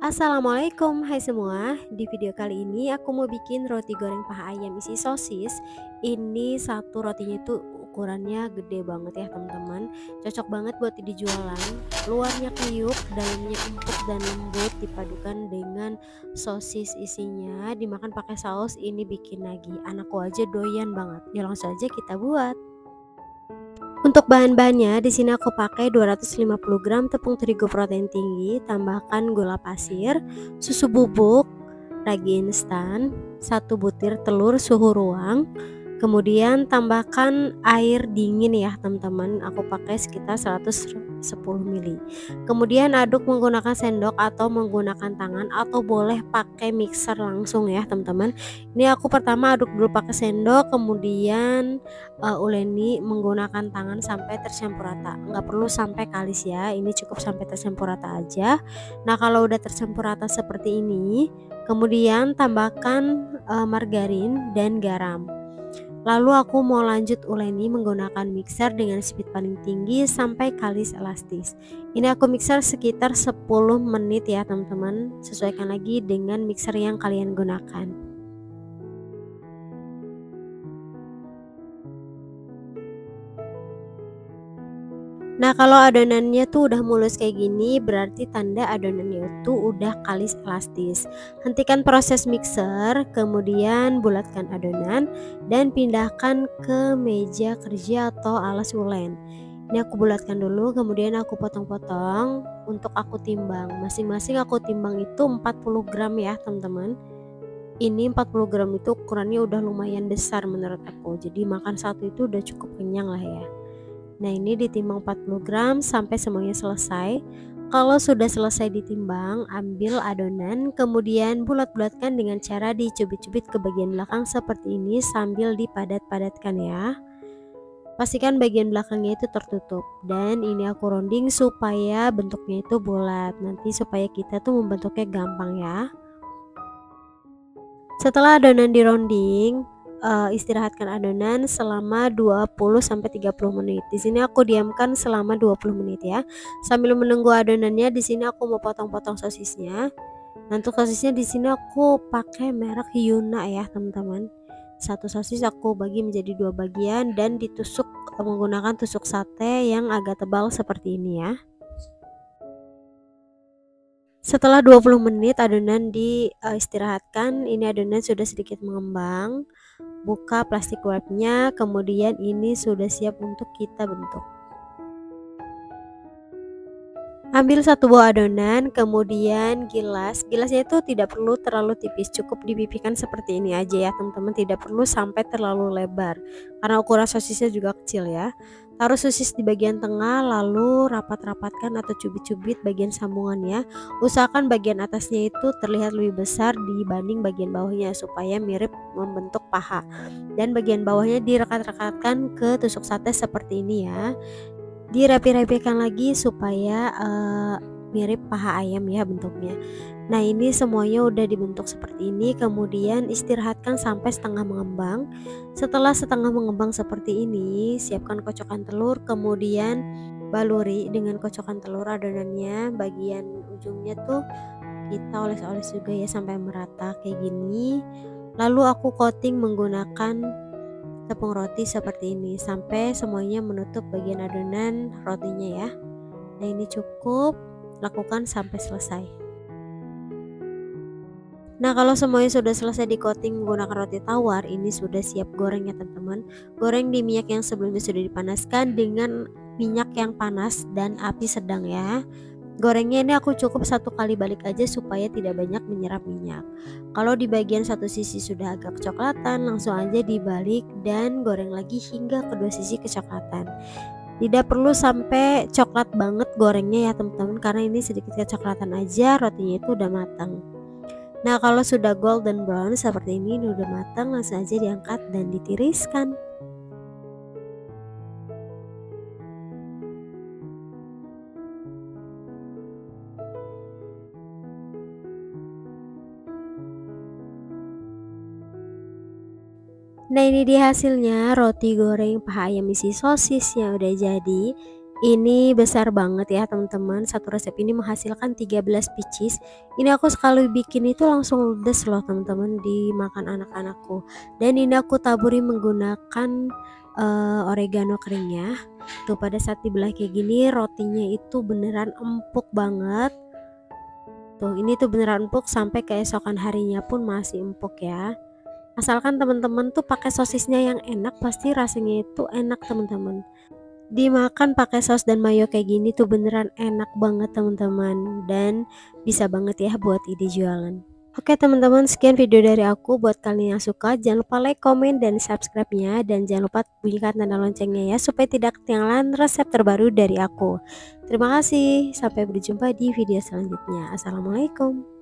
Assalamualaikum, hai semua. Di video kali ini aku mau bikin roti goreng paha ayam isi sosis. Ini satu rotinya itu ukurannya gede banget ya teman-teman. Cocok banget buat dijualan. Luarnya kriuk, dalamnya empuk dan lembut, dipadukan dengan sosis isinya. Dimakan pakai saus, ini bikin nagih. Anakku aja doyan banget. Ya langsung aja kita buat. Untuk bahan-bahannya di sini aku pakai 250 gram tepung terigu protein tinggi, tambahkan gula pasir, susu bubuk, ragi instan, 1 butir telur suhu ruang, kemudian tambahkan air dingin ya teman-teman. Aku pakai sekitar 110 ml. Kemudian aduk menggunakan sendok atau menggunakan tangan atau boleh pakai mixer langsung ya teman-teman. Ini aku pertama aduk dulu pakai sendok, kemudian uleni menggunakan tangan sampai tercampur rata. Nggak perlu sampai kalis ya, ini cukup sampai tercampur rata aja. Nah kalau udah tercampur rata seperti ini, kemudian tambahkan margarin dan garam. Lalu aku mau lanjut uleni menggunakan mixer dengan speed paling tinggi sampai kalis elastis. Ini aku mixer sekitar 10 menit ya teman-teman. Sesuaikan lagi dengan mixer yang kalian gunakan. Nah kalau adonannya tuh udah mulus kayak gini, berarti tanda adonannya itu udah kalis elastis. Hentikan proses mixer, kemudian bulatkan adonan dan pindahkan ke meja kerja atau alas ulen. Ini aku bulatkan dulu, kemudian aku potong-potong untuk aku timbang. Masing-masing aku timbang itu 40 gram ya teman-teman. Ini 40 gram itu ukurannya udah lumayan besar menurut aku. Jadi makan satu itu udah cukup kenyang lah ya. Nah ini ditimbang 40 gram sampai semuanya selesai. Kalau sudah selesai ditimbang, ambil adonan, kemudian bulat-bulatkan dengan cara dicubit-cubit ke bagian belakang seperti ini sambil dipadat-padatkan ya. Pastikan bagian belakangnya itu tertutup. Dan ini aku rounding supaya bentuknya itu bulat. Nanti supaya kita tuh membentuknya gampang ya. Setelah adonan di rounding, istirahatkan adonan selama 20-30 menit. Di sini aku diamkan selama 20 menit ya. Sambil menunggu adonannya, di sini aku mau potong-potong sosisnya. Nah, untuk sosisnya di sini aku pakai merek Yuna ya, teman-teman. Satu sosis aku bagi menjadi 2 bagian dan ditusuk menggunakan tusuk sate yang agak tebal seperti ini ya. Setelah 20 menit adonan istirahatkan, ini adonan sudah sedikit mengembang. Buka plastik wrapnya, kemudian ini sudah siap untuk kita bentuk. Ambil satu buah adonan, kemudian gilasnya itu tidak perlu terlalu tipis, cukup dipipihkan seperti ini aja ya teman-teman, tidak perlu sampai terlalu lebar karena ukuran sosisnya juga kecil ya. Taruh sosis di bagian tengah, lalu rapat-rapatkan atau cubit-cubit bagian sambungannya. Usahakan bagian atasnya itu terlihat lebih besar dibanding bagian bawahnya supaya mirip membentuk paha, dan bagian bawahnya direkat-rekatkan ke tusuk sate seperti ini ya. Dirapi-rapikan lagi supaya mirip paha ayam ya bentuknya. Nah ini semuanya udah dibentuk seperti ini, kemudian istirahatkan sampai setengah mengembang. Setelah setengah mengembang seperti ini, siapkan kocokan telur, kemudian baluri dengan kocokan telur adonannya. Bagian ujungnya tuh kita oles-oles juga ya sampai merata kayak gini. Lalu aku coating menggunakan tepung roti seperti ini sampai semuanya menutup bagian adonan rotinya ya. Nah ini cukup, lakukan sampai selesai. Nah kalau semuanya sudah selesai di coating menggunakan roti tawar, ini sudah siap goreng ya teman-teman. Goreng di minyak yang sebelumnya sudah dipanaskan dengan minyak yang panas dan api sedang ya. Gorengnya ini aku cukup 1 kali balik aja supaya tidak banyak menyerap minyak. Kalau di bagian satu sisi sudah agak kecoklatan, langsung aja dibalik dan goreng lagi hingga kedua sisi kecoklatan. Tidak perlu sampai coklat banget gorengnya ya teman-teman, karena ini sedikit kecoklatan aja rotinya itu udah matang. Nah kalau sudah golden brown seperti ini udah matang, langsung aja diangkat dan ditiriskan. Nah ini dia hasilnya, roti goreng paha ayam isi sosis yang udah jadi. Ini besar banget ya teman-teman, satu resep ini menghasilkan 13 pieces. Ini aku sekali bikin itu langsung ludes loh teman-teman, dimakan anak-anakku. Dan ini aku taburi menggunakan oregano keringnya. Tuh pada saat dibelah kayak gini rotinya itu beneran empuk banget. Tuh ini tuh beneran empuk sampai keesokan harinya pun masih empuk ya. Asalkan teman-teman tuh pakai sosisnya yang enak, pasti rasanya itu enak teman-teman. Dimakan pakai saus dan mayo kayak gini tuh beneran enak banget teman-teman, dan bisa banget ya buat ide jualan. Oke teman-teman, sekian video dari aku. Buat kalian yang suka jangan lupa like, komen, dan subscribe-nya, dan jangan lupa bunyikan tanda loncengnya ya supaya tidak ketinggalan resep terbaru dari aku. Terima kasih, sampai berjumpa di video selanjutnya. Assalamualaikum.